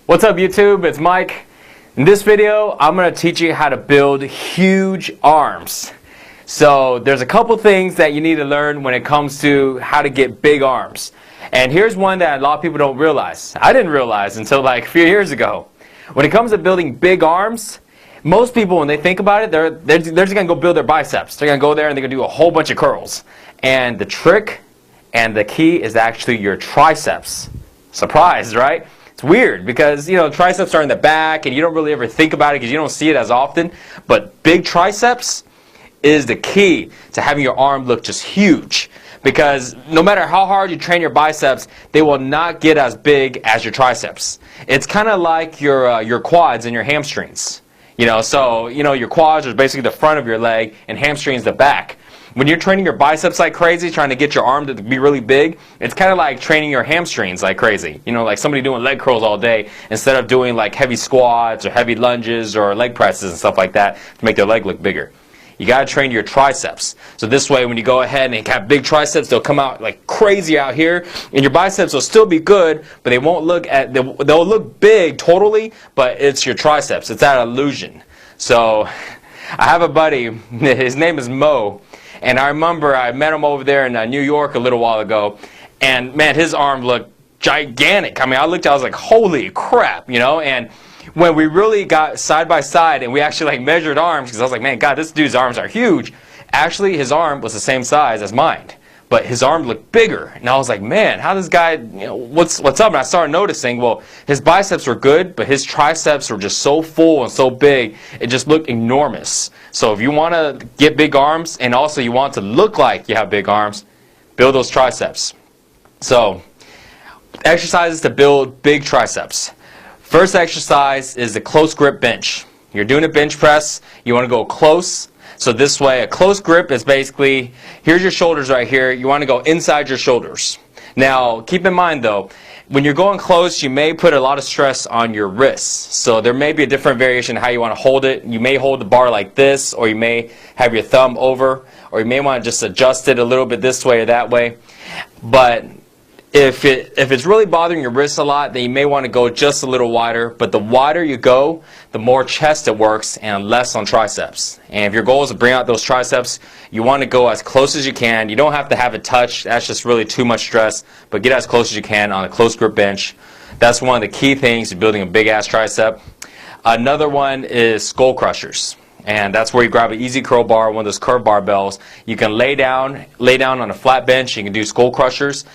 What's up YouTube? It's Mike. In this video, I'm going to teach you how to build huge arms. So there's a couple things that you need to learn when it comes to how to get big arms. And here's one that a lot of people don't realize. I didn't realize until like a few years ago. When it comes to building big arms, most people, when they think about it, they're just going to go build their biceps. They're going to go there and they're going to do a whole bunch of curls. And the trick and the key is actually your triceps. Surprise, right? It's weird because, triceps are in the back and you don't really ever think about it because you don't see it as often. But big triceps is the key to having your arm look just huge. Because no matter how hard you train your biceps, they will not get as big as your triceps. It's kind of like your quads and your hamstrings. Your quads are basically the front of your leg and hamstrings the back. When you're training your biceps like crazy, trying to get your arm to be really big, it's kind of like training your hamstrings like crazy. Like somebody doing leg curls all day instead of doing like heavy squats or heavy lunges or leg presses and stuff like that to make their leg look bigger. You got to train your triceps. So this way, when you go ahead and have big triceps, they'll come out like crazy out here, and your biceps will still be good, but they won't look they'll look big totally, but it's your triceps. It's that illusion. So I have a buddy, his name is Mo, and I remember I met him over there in New York a little while ago, and man, his arm looked gigantic. I mean, I was like, holy crap, and when we really got side by side and we actually like measured arms, because I was like, man, God, this dude's arms are huge. Actually, his arm was the same size as mine, but his arm looked bigger. And I was like, man, how this guy, what's up? And I started noticing, well, his biceps were good, but his triceps were just so full and so big, it just looked enormous. So if you want to get big arms and also you want to look like you have big arms, build those triceps. So, exercises to build big triceps. First exercise is the close grip bench. You're doing a bench press, you want to go close. So this way, a close grip is basically, here's your shoulders right here, you want to go inside your shoulders. Now, keep in mind though, when you're going close, you may put a lot of stress on your wrists. So there may be a different variation how you want to hold it. You may hold the bar like this, or you may have your thumb over, or you may want to just adjust it a little bit this way or that way. But if it's really bothering your wrists a lot, then you may want to go just a little wider. But the wider you go, the more chest it works and less on triceps. And if your goal is to bring out those triceps, you want to go as close as you can. You don't have to have it touch. That's just really too much stress. But get as close as you can on a close grip bench. That's one of the key things to building a big ass tricep. Another one is skull crushers. And that's where you grab an easy curl bar, one of those curved barbells. You can lay down on a flat bench. You can do skull crushers.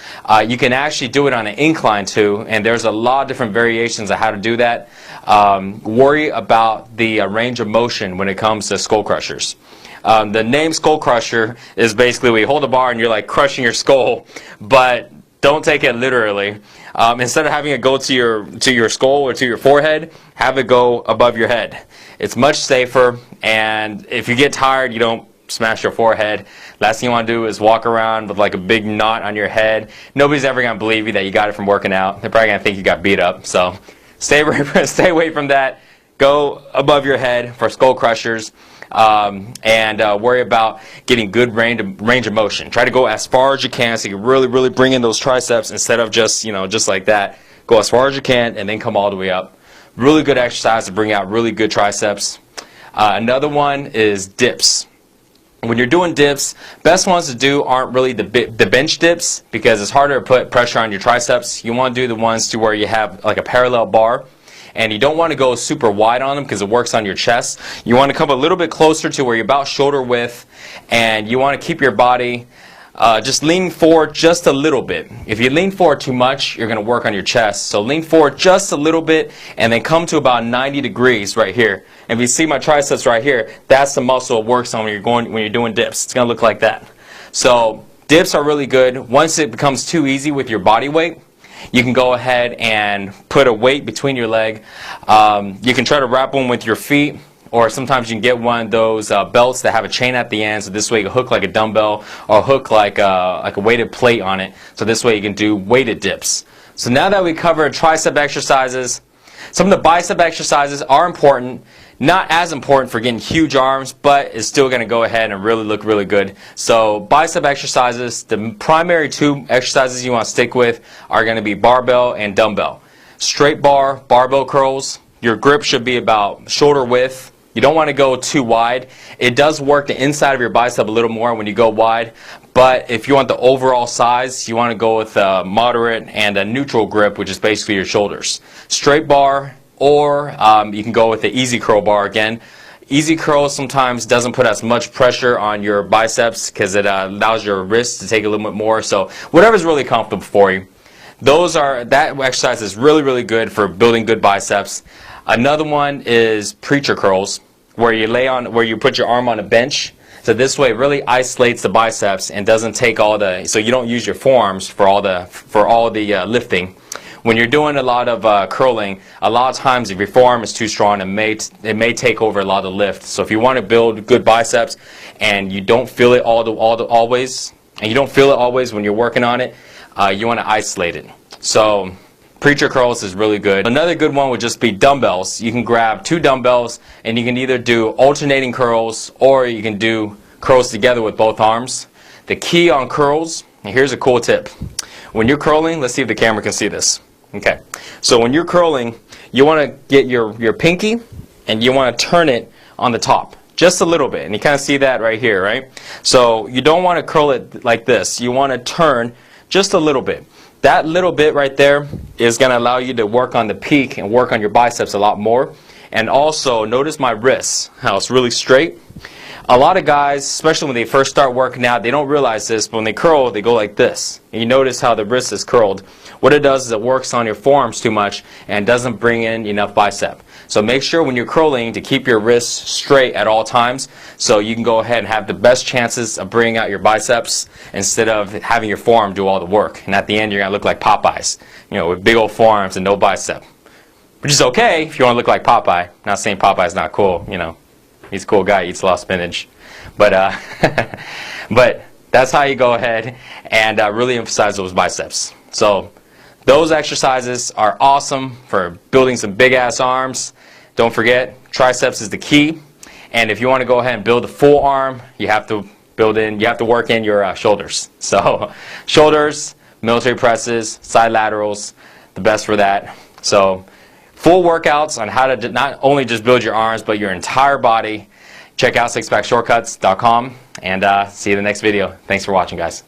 You can actually do it on an incline too, and there's a lot of different variations of how to do that. Worry about the range of motion when it comes to skull crushers. The name skull crusher is basically where you hold a bar and you're like crushing your skull, but don't take it literally. Instead of having it go to your skull or to your forehead, have it go above your head. It's much safer, and if you get tired, you don't smash your forehead. Last thing you want to do is walk around with like a big knot on your head. Nobody's ever going to believe you that you got it from working out. They're probably going to think you got beat up. So stay away from that. Go above your head for skull crushers. And worry about getting good range of motion. Try to go as far as you can so you can really bring in those triceps instead of just like that. Go as far as you can and then come all the way up. Really good exercise to bring out really good triceps. Another one is dips. When you're doing dips, best ones to do aren't really the bench dips because it's harder to put pressure on your triceps. You want to do the ones to where you have like a parallel bar. And you don't want to go super wide on them because it works on your chest. You want to come a little bit closer to where you're about shoulder width, and you want to keep your body just leaning forward just a little bit. If you lean forward too much, you're going to work on your chest. So lean forward just a little bit and then come to about 90 degrees right here. And if you see my triceps right here, that's the muscle it works on when you're doing dips. It's going to look like that. So dips are really good. Once it becomes too easy with your body weight, you can go ahead and put a weight between your leg. You can try to wrap one with your feet, or sometimes you can get one of those belts that have a chain at the end, so this way you can hook like a dumbbell or hook like a weighted plate on it, so this way you can do weighted dips. So now that we covered tricep exercises, some of the bicep exercises are important. Not as important for getting huge arms, but it's still going to go ahead and really look really good. So bicep exercises, the primary two exercises you want to stick with are going to be barbell and dumbbell. straight bar, barbell curls. Your grip should be about shoulder width. You don't want to go too wide. It does work the inside of your bicep a little more when you go wide, but if you want the overall size, you want to go with a moderate and a neutral grip, which is basically your shoulders. Straight bar, or you can go with the easy curl bar again. Easy curl sometimes doesn't put as much pressure on your biceps because it allows your wrists to take a little bit more, so whatever's really comfortable for you. That exercise is really, really good for building good biceps. Another one is preacher curls, where you put your arm on a bench. So this way it really isolates the biceps and doesn't take so you don't use your forearms for all the lifting. When you're doing a lot of curling, a lot of times if your forearm is too strong, it may take over a lot of the lift. So if you want to build good biceps and you don't feel it always when you're working on it, you want to isolate it. So preacher curls is really good. Another good one would just be dumbbells. You can grab 2 dumbbells and you can either do alternating curls or you can do curls together with both arms. The key on curls, and here's a cool tip. When you're curling, let's see if the camera can see this. Okay, so when you're curling, you want to get your pinky and you want to turn it on the top just a little bit, and you kind of see that right here, right? So you don't want to curl it like this. You want to turn just a little bit. That little bit right there is going to allow you to work on the peak and work on your biceps a lot more. And also, notice my wrists, how it's really straight. A lot of guys, especially when they first start working out, they don't realize this, but when they curl, they go like this. And you notice how the wrist is curled. What it does is it works on your forearms too much and doesn't bring in enough bicep. So make sure when you're curling to keep your wrists straight at all times so you can go ahead and have the best chances of bringing out your biceps instead of having your forearm do all the work. And at the end, you're going to look like Popeyes, with big old forearms and no bicep. Which is okay if you want to look like Popeye. Not saying Popeye's not cool, He's a cool guy, eats a lot of spinach. But, but that's how you go ahead and really emphasize those biceps. So those exercises are awesome for building some big-ass arms. Don't forget, triceps is the key. And if you want to go ahead and build a full arm, you have to work in your shoulders. So shoulders, military presses, side laterals, the best for that. So full workouts on how to not only just build your arms, but your entire body. Check out sixpackshortcuts.com and see you in the next video. Thanks for watching, guys.